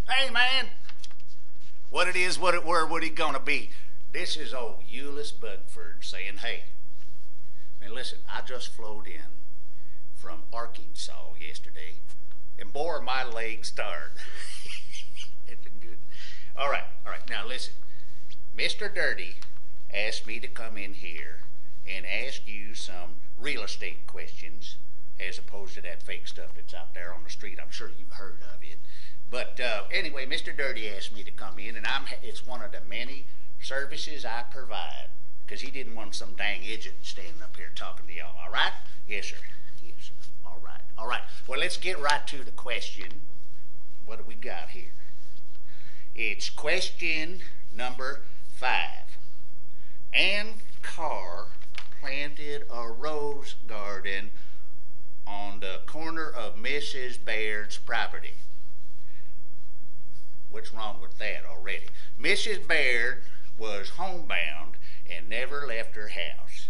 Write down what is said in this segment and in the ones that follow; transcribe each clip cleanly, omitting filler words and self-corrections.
Hey, man. What it is, what it were, what it gonna be. This is old Euless Bugford saying, hey, man, listen, I just flowed in from Arkansas yesterday, and boy, my legs tired. It's good. All right. Now listen, Mr. Dirty asked me to come in here and ask you some real estate questions, as opposed to that fake stuff that's out there on the street. I'm sure you've heard of it. But anyway, Mr. Dirty asked me to come in, and it's one of the many services I provide, because he didn't want some dang idiot standing up here talking to y'all. All right? Yes, sir. Yes, sir. All right. Well, let's get right to the question. What do we got here? It's question number 5. Ann Carr planted a rose garden on the corner of Mrs. Baird's property. What's wrong with that already? Mrs. Baird was homebound and never left her house.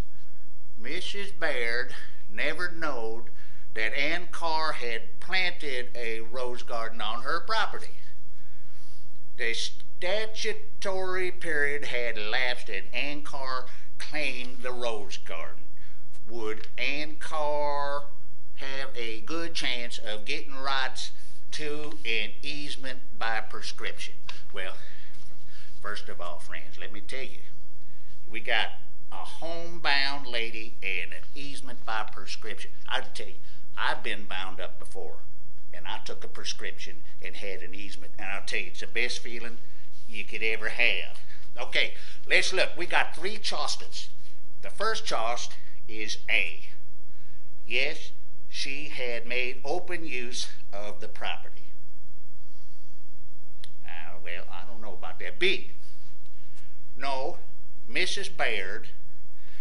Mrs. Baird never knowed that Ann Carr had planted a rose garden on her property. The statutory period had elapsed and Ann Carr claimed the rose garden. Would Ann Carr have a good chance of getting rights to an easement by prescription? Well, first of all, friends, let me tell you, we got a homebound lady and an easement by prescription. I'll tell you, I've been bound up before, and I took a prescription and had an easement, and I'll tell you, it's the best feeling you could ever have. Okay, let's look. We got 3 choices. The first choice is A. Yes, she had made open use of the property. Well, I don't know about that. B. No, Mrs. Baird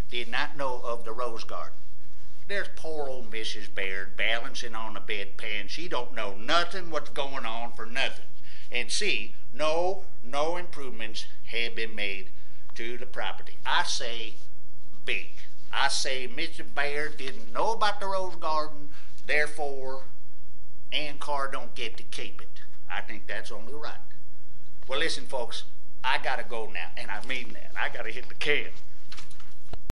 did not know of the rose garden. There's poor old Mrs. Baird balancing on a bedpan. She don't know nothing what's going on for nothing. And C. No improvements have been made to the property. I say B. I say Mrs. Baird didn't know about the rose garden, therefore Ann Carr don't get to keep it. I think that's only right. Well, listen, folks, I gotta go now, and I mean that. I gotta hit the can.